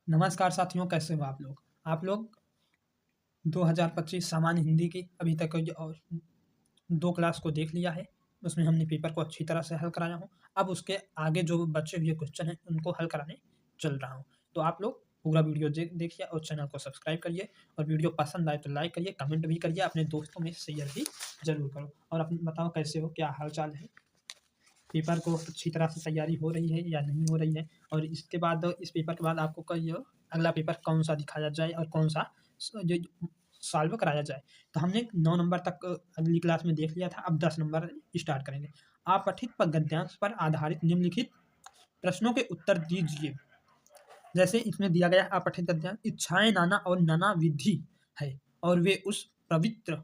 नमस्कार साथियों, कैसे हो आप लोग 2025 सामान्य हिंदी की अभी तक और 2 क्लास को देख लिया है। उसमें हमने पेपर को अच्छी तरह से हल कराया हूँ। अब उसके आगे जो बचे हुए क्वेश्चन हैं, उनको हल कराने चल रहा हूँ। तो आप लोग पूरा वीडियो देखिए और चैनल को सब्सक्राइब करिए और वीडियो पसंद आए तो लाइक करिए, कमेंट भी करिए, अपने दोस्तों में शेयर भी ज़रूर करो। और आप बताओ कैसे हो, क्या हाल-चाल है? पेपर को अच्छी तरह से तैयारी हो रही है या नहीं हो रही है? और इसके बाद इस पेपर के बाद आपको अगला पेपर कौन-सा दिखाया जाए और कौन-सा जो सॉल्व कराया जाए। तो हमने 9 नंबर तक अगली क्लास में देख लिया था, अब 10 नंबर स्टार्ट करेंगे। अपठित गद्यांश पर आधारित निम्नलिखित प्रश्नों के उत्तर दीजिए। जैसे इसमें दिया गया है अपठित गद्यांश, इच्छाएँ नाना और नानाविधि है और वे उस पवित्र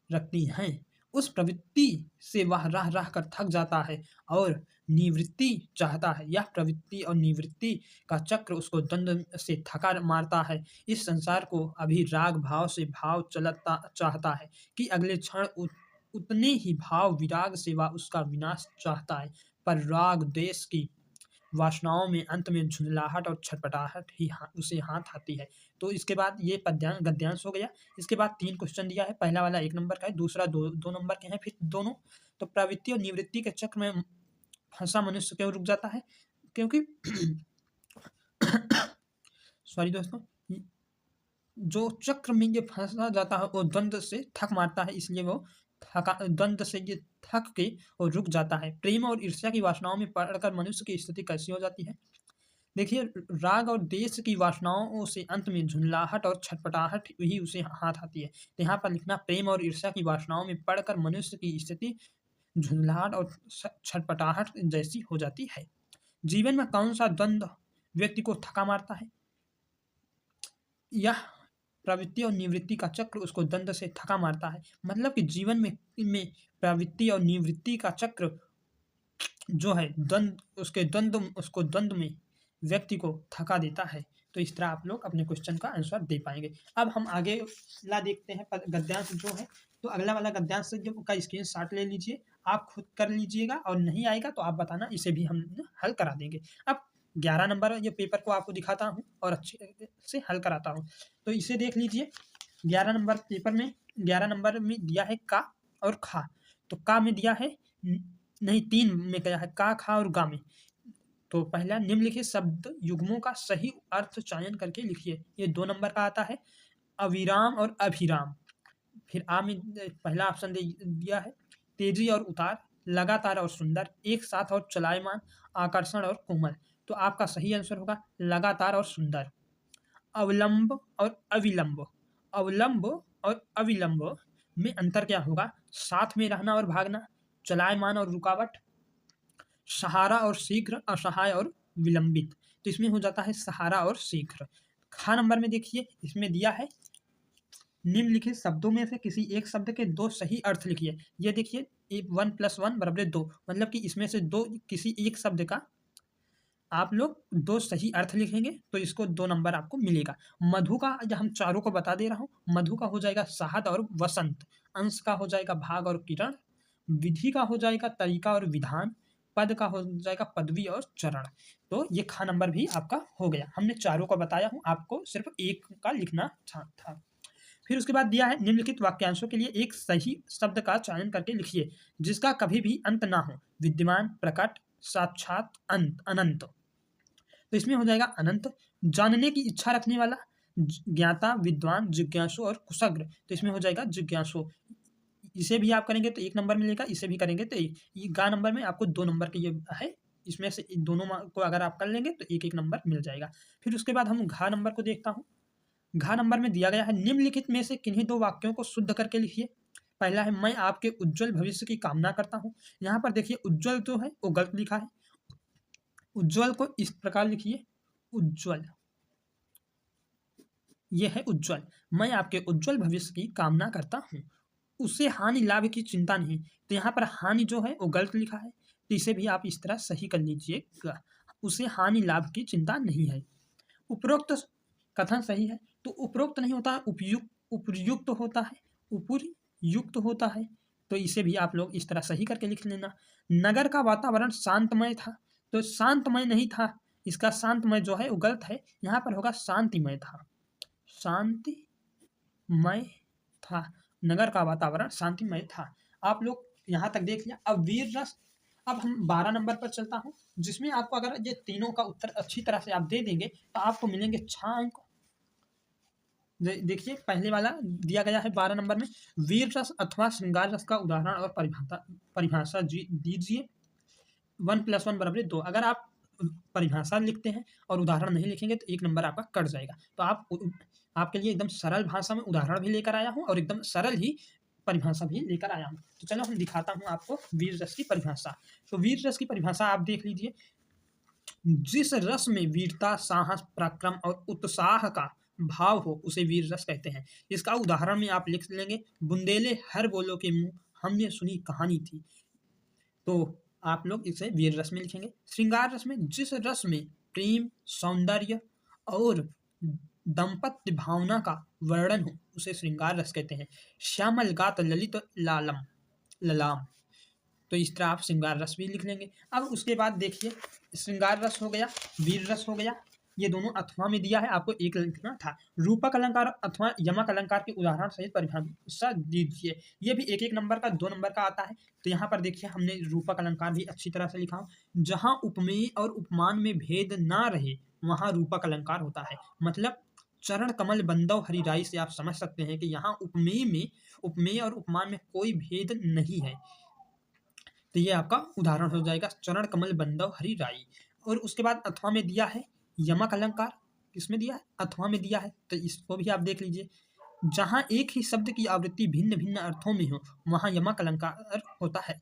रखती हैं। उस प्रवृत्ति से वह रह कर थक जाता है और निवृत्ति चाहता है। यह प्रवृत्ति और निवृत्ति का चक्र उसको द्वंद्व से थका मारता है। इस संसार को अभी राग भाव से भाव चलता चाहता है कि अगले क्षण उतने ही भाव विराग से वह उसका विनाश चाहता है। पर राग देश की वासनाओं में अंत में झुंझलाहट और छटपटाहट ही उसे हाथ आती है। तो इसके बाद ये गद्यांश हो गया। इसके बाद 3 क्वेश्चन दिया है। पहला वाला 1 नंबर का है, दूसरा 2 नंबर के हैं, फिर दोनों। तो प्रवृत्ति और निवृत्ति के चक्र में फँसा मनुष्य क्यों रुक जाता है? क्योंकि सॉरी दोस्तों, जो चक्र में ये फँसा जाता है वो द्वंद्व से थक मारता है, इसलिए वो द्वंद्व से ये थक के और रुक जाता है। प्रेम और ईर्ष्या की वासनाओं में पड़कर मनुष्य की स्थिति कैसी हो जाती है? देखिए, राग और द्वेष की वासनाओं से अंत में झुंझलाहट और छटपटाहट ही उसे हाथ आती है। तो यहाँ पर लिखना, प्रेम और ईर्ष्या की वासनाओं में पड़कर मनुष्य की स्थिति झुंझलाहट और छटपटाहट जैसी हो जाती है। जीवन में कौन सा द्वंद्व व्यक्ति को थका मारता है? यह प्रवृत्ति और निवृत्ति का चक्र उसको द्वंद्व से थका मारता है। मतलब कि जीवन में प्रवृत्ति और निवृत्ति का चक्र जो है उसको द्वंद्व में व्यक्ति को थका देता है। तो इस तरह आप लोग अपने क्वेश्चन का आंसर दे पाएंगे। अब हम आगे ला देखते हैं गद्यांश जो है। तो अगला वाला गद्यांश जो का स्क्रीनशॉट ले लीजिए, आप खुद कर लीजिएगा और नहीं आएगा तो आप बताना, इसे भी हम हल करा देंगे। अब 11 नंबर ये पेपर को आपको दिखाता हूँ और अच्छे से हल कराता हूँ। तो इसे देख लीजिए। 11 नंबर पेपर में 11 नंबर में दिया है का और खा। तो का में दिया है नहीं, 3 में क्या है, का, खा और गा में। तो पहला, निम्नलिखित शब्द युग्मों का सही अर्थ चयन करके लिखिए। ये 2 नंबर का आता है, अविराम और अभिराम। फिर आ में पहला ऑप्शन दिया है, तेजी और उतार, लगातार और सुंदर, एक साथ और चलायमान, आकर्षण और कोमल। तो आपका सही आंसर होगा लगातार और सुंदर। अवलंब और अविलंब। अवलंब और अविलंब में अंतर क्या होगा? साथ में रहना और भागना, चलायमान और रुकावट, सहारा और शीघ्र, असहाय और विलंबित। तो इसमें हो जाता है सहारा और शीघ्र। खा नंबर में देखिए, इसमें दिया है निम्नलिखित शब्दों में से किसी एक शब्द के 2 सही अर्थ लिखिए। ये देखिए, 1 + 1 = 2, मतलब कि इसमें से किसी एक शब्द का आप लोग 2 सही अर्थ लिखेंगे तो इसको 2 नंबर आपको मिलेगा। मधु का हम चारों को बता दे रहा हूँ। मधु का हो जाएगा शहद और वसंत, अंश का हो जाएगा भाग और किरण, विधि का हो जाएगा तरीका और विधान, पद का हो जाएगा पदवी और चरण। तो ये खा नंबर भी आपका हो गया। हमने चारों को बताया हूँ, आपको सिर्फ एक का लिखना था। फिर उसके बाद दिया है, निम्नलिखित वाक्यांशों के लिए एक सही शब्द का चयन करके लिखिए जिसका कभी भी अंत ना हो। विद्यमान, प्रकट, साक्षात, अंत, अनंत। तो इसमें हो जाएगा अनंत। जानने की इच्छा रखने वाला, ज्ञाता, विद्वान, जिज्ञासु और कुशग्र। तो इसमें हो जाएगा जिज्ञासु। इसे भी आप करेंगे तो 1 नंबर मिलेगा, इसे भी करेंगे तो ये गा नंबर में आपको 2 नंबर के ये है। इसमें से दोनों को अगर आप कर लेंगे तो 1-1 नंबर मिल जाएगा। फिर उसके बाद हम घा नंबर को देखता हूँ। घा नंबर में दिया गया है, निम्नलिखित में से किन्हीं 2 वाक्यों को शुद्ध करके लिखिए। पहला है, मैं आपके उज्ज्वल भविष्य की कामना करता हूँ। यहाँ पर देखिए उज्ज्वल जो है वो गलत लिखा है। उज्ज्वल को इस प्रकार लिखिए, उज्ज्वल। ये है उज्ज्वल। मैं आपके उज्ज्वल भविष्य की कामना करता हूँ। उसे हानि लाभ की चिंता नहीं। तो यहाँ पर हानि जो है वो गलत लिखा है, तो इसे भी आप इस तरह सही कर लीजिएगा। उसे हानि लाभ की चिंता नहीं है। उपरोक्त कथन सही है। तो उपरोक्त नहीं होता है, उपयुक्त होता है, उपयुक्त होता है। तो इसे भी आप लोग इस तरह सही करके लिख लेना। नगर का वातावरण शांतमय था। तो शांतमय नहीं था, इसका शांतमय जो है वो गलत है, यहाँ पर होगा शांतिमय था, शांतिमय था, नगर का वातावरण शांतिमय था। आप लोग यहाँ तक देख लिया। अब वीर रस, अब हम 12 नंबर पर चलता हूँ, जिसमें आपको अगर ये तीनों का उत्तर अच्छी तरह से आप दे देंगे तो आपको मिलेंगे 6 अंक। देखिए पहले वाला दिया गया है 12 नंबर में, वीर रस अथवा श्रृंगार रस का उदाहरण और परिभाषा दीजिए। 1 + 1 = 2। अगर आप परिभाषा लिखते हैं और उदाहरण नहीं लिखेंगे तो 1 नंबर आपका कट जाएगा। तो आपके लिए एकदम सरल भाषा में उदाहरण भी लेकर आया हूँ और एकदम सरल ही परिभाषा भी लेकर आया हूँ। तो चलो हम दिखाता हूँ आपको वीर रस की परिभाषा। तो वीर रस की परिभाषा आप देख लीजिए, जिस रस में वीरता, साहस, पराक्रम और उत्साह का भाव हो उसे वीर रस कहते हैं। इसका उदाहरण में आप लिख लेंगे, बुंदेले हर बोलो के मुंह हमने सुनी कहानी थी। तो आप लोग इसे वीर रस में लिखेंगे। श्रृंगार रस में जिस रस में प्रेम, सौंदर्य और दंपत्य भावना का वर्णन हो उसे श्रृंगार रस कहते हैं। श्यामल गात ललित ललाम। तो इस तरह आप श्रृंगार रस भी लिख लेंगे। अब उसके बाद देखिए, श्रृंगार रस हो गया, वीर रस हो गया, ये दोनों अथवा में दिया है, आपको एक लिखना था। रूपक अलंकार अथवा यमक अलंकार के उदाहरण सहित परिभाषा दीजिए। ये भी एक नंबर का, 2 नंबर का आता है। तो यहाँ पर देखिए हमने रूपक अलंकार भी अच्छी तरह से लिखा हो, जहाँ उपमेय और उपमान में भेद ना रहे वहाँ रूपक अलंकार होता है। मतलब चरण कमल बंदव हरिराई से आप समझ सकते हैं कि यहाँ उपमेय और उपमान में कोई भेद नहीं है। तो ये आपका उदाहरण हो जाएगा, चरण कमल बंदव हरिराई। और उसके बाद अथवा में दिया है यमक अलंकार, किसमें दिया है? अथवा में दिया है। तो इसको भी आप देख लीजिए, जहाँ एक ही शब्द की आवृत्ति भिन्न भिन्न अर्थों में हो वहाँ यमक अलंकार होता है।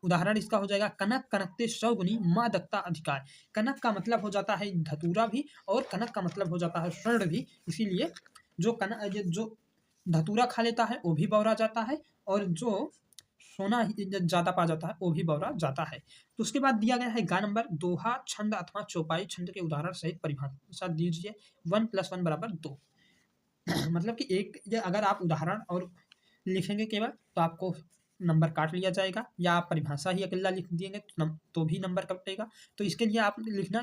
उदाहरण इसका हो जाएगा, कनक कनकते सौगुनी माँ दत्ता अधिकार। कनक का मतलब हो जाता है धतूरा भी, और कनक का मतलब हो जाता है स्वर्ण भी। इसीलिए जो धतूरा खा लेता है वो भी बौरा जाता है, और जो सोना ज़्यादा पा जाता है वो भी बौरा जाता है। तो उसके बाद दिया गया है गा नंबर, दोहा छंद अथवा चौपाई छंद के उदाहरण सहित परिभाषा दीजिए। 1 + 1 = 2। मतलब कि एक अगर आप उदाहरण और लिखेंगे केवल तो आपको नंबर काट लिया जाएगा, या आप परिभाषा ही अकेला लिख दिएंगे तो भी नंबर कटेगा। तो इसके लिए आप लिखना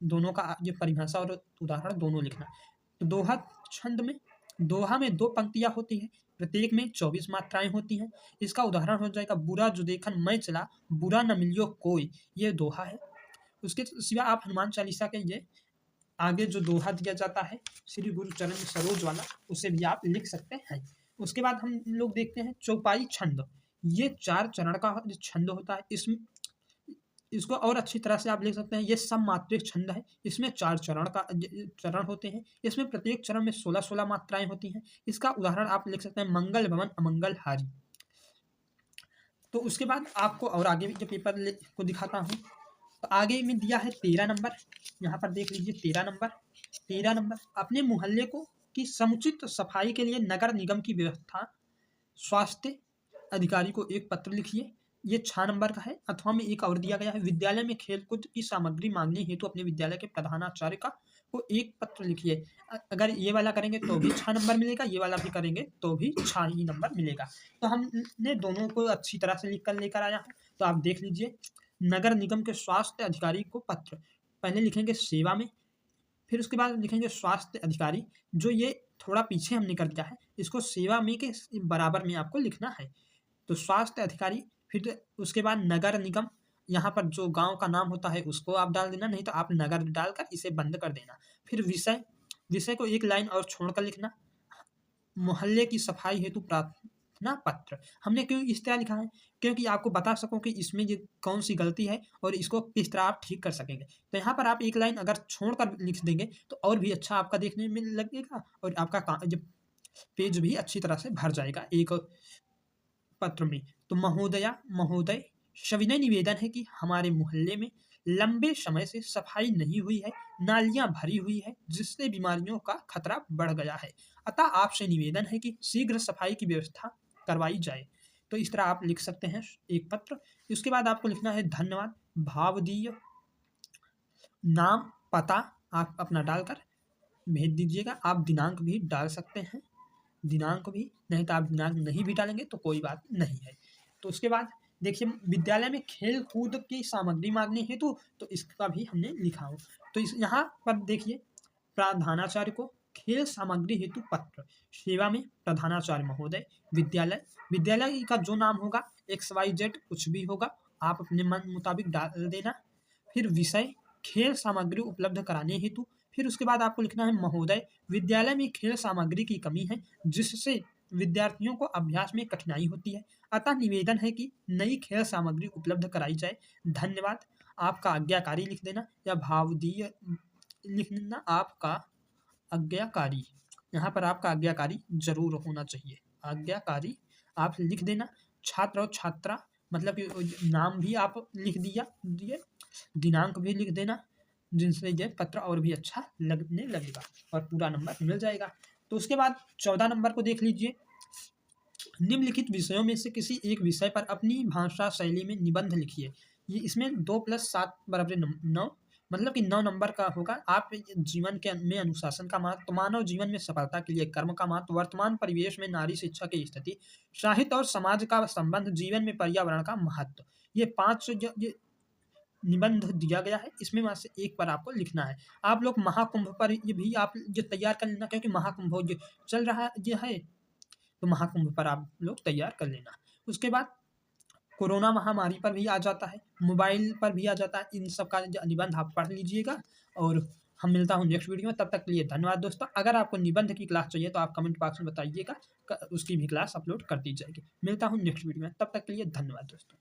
दोनों का, ये परिभाषा और उदाहरण दोनों लिखना। तो दोहा छंद में, दोहा में 2 पंक्तियां होती हैं, प्रत्येक में 24 मात्राएं होती हैं। इसका उदाहरण हो जाएगा, बुरा जो देखन मैं चला, बुरा न मिलियो कोई। ये दोहा है। उसके सिवा आप हनुमान चालीसा के ये आगे जो दोहा दिया जाता है, श्री गुरु चरण सरोज वाला, उसे भी आप लिख सकते हैं। उसके बाद हम लोग देखते हैं चौपाई छंद। ये 4 चरण का जो छंद होता है, इसको और अच्छी तरह से आप लिख सकते हैं, ये सममात्रिक छंद है। इसमें 4 चरण होते हैं। इसमें प्रत्येक चरण में 16-16 मात्राएं होती हैं। इसका उदाहरण आप लिख सकते हैं, मंगल भवन अमंगल हारी। तो उसके बाद आपको और आगे के पेपर को दिखाता हूँ। तो आगे में दिया है 13 नंबर, यहाँ पर देख लीजिए 13 नंबर, अपने मोहल्ले की समुचित सफाई के लिए नगर निगम की व्यवस्था स्वास्थ्य अधिकारी को एक पत्र लिखिए। ये 6 नंबर का है। अथवा में एक और दिया गया है, विद्यालय में खेलकूद की सामग्री मांगने हेतु अपने विद्यालय के प्रधानाचार्य को एक पत्र लिखिए। अगर ये वाला करेंगे तो भी 6 नंबर मिलेगा, ये वाला भी करेंगे तो भी 6 ही नंबर मिलेगा। तो हमने दोनों को अच्छी तरह से लिख कर लेकर आया हूँ। तो आप देख लीजिए, नगर निगम के स्वास्थ्य अधिकारी को पत्र, पहले लिखेंगे सेवा में, फिर उसके बाद लिखेंगे स्वास्थ्य अधिकारी। जो ये थोड़ा पीछे हमने कर दिया है, इसको सेवा में के बराबर में आपको लिखना है। तो स्वास्थ्य अधिकारी, फिर उसके बाद नगर निगम, यहाँ पर जो गांव का नाम होता है उसको आप डाल देना, नहीं तो आप नगर डालकर इसे बंद कर देना। फिर विषय को एक लाइन और छोड़कर लिखना, मोहल्ले की सफाई हेतु प्रार्थना पत्र। हमने क्यों इस तरह लिखा है? क्योंकि आपको बता सको कि इसमें ये कौन सी गलती है और इसको किस तरह आप ठीक कर सकेंगे। तो यहाँ पर आप एक लाइन अगर छोड़कर लिख देंगे तो और भी अच्छा आपका देखने में लगेगा, और आपका जब पेज भी अच्छी तरह से भर जाएगा एक पत्र में। तो महोदय सविनय निवेदन है कि हमारे मोहल्ले में लंबे समय से सफाई नहीं हुई है, नालियां भरी हुई है, जिससे बीमारियों का खतरा बढ़ गया है। अतः आपसे निवेदन है कि शीघ्र सफाई की व्यवस्था करवाई जाए। तो इस तरह आप लिख सकते हैं एक पत्र। उसके बाद आपको लिखना है धन्यवाद, भावदीय, नाम पता आप अपना डालकर भेज दीजिएगा। आप दिनांक भी डाल सकते हैं, दिनांक भी, नहीं तो आप दिनांक नहीं भी डालेंगे तो कोई बात नहीं है। तो उसके बाद देखिए विद्यालय में खेल कूद की सामग्री मांगने हेतु, तो इसका भी हमने लिखा हो। तो इस यहाँ पर देखिए प्रधानाचार्य को खेल सामग्री हेतु पत्र, सेवा में प्रधानाचार्य महोदय, विद्यालय, विद्यालय का जो नाम होगा XYZ कुछ भी होगा आप अपने मन मुताबिक डाल देना। फिर विषय खेल सामग्री उपलब्ध कराने हेतु, फिर उसके बाद आपको लिखना है महोदय, विद्यालय में खेल सामग्री की कमी है जिससे विद्यार्थियों को अभ्यास में कठिनाई होती है, अतः निवेदन है कि नई खेल सामग्री उपलब्ध कराई जाए। धन्यवाद। आपका आज्ञाकारी लिख देना या भावदीय लिख देना, आपका आज्ञाकारी। यहाँ पर आपका आज्ञाकारी जरूर होना चाहिए, आज्ञाकारी आप लिख देना। छात्र और छात्रा मतलब कि नाम भी आप लिख दिए, दिनांक भी लिख देना, जिनसे ये पत्र और भी अच्छा लगने लगेगा और पूरा नंबर मिल जाएगा। तो उसके बाद 14 नंबर को देख लीजिए, निम्नलिखित विषयों में से किसी एक विषय पर अपनी भाषा शैली में निबंध लिखिए। ये इसमें 2 + 7 = 9, मतलब कि 9 नंबर का होगा। आप जीवन के में अनुशासन का महत्व, मानव जीवन में सफलता के लिए कर्म का महत्व, वर्तमान परिवेश में नारी शिक्षा की स्थिति, साहित्य और समाज का संबंध, जीवन में पर्यावरण का महत्व, ये 5 जो ये निबंध दिया गया है, इसमें में से एक पर आपको लिखना है। आप लोग महाकुंभ पर ये भी आप जो तैयार कर लेना, क्योंकि महाकुंभ जो चल रहा है, तो महाकुंभ पर आप लोग तैयार कर लेना। उसके बाद कोरोना महामारी पर भी आ जाता है, मोबाइल पर भी आ जाता है, इन सब का निबंध आप पढ़ लीजिएगा। और हम मिलता हूँ नेक्स्ट वीडियो में, तब तक के लिए धन्यवाद दोस्तों। अगर आपको निबंध की क्लास चाहिए तो आप कमेंट बॉक्स में बताइएगा, उसकी भी क्लास अपलोड कर दी जाएगी। मिलता हूँ नेक्स्ट वीडियो में, तब तक के लिए धन्यवाद दोस्तों।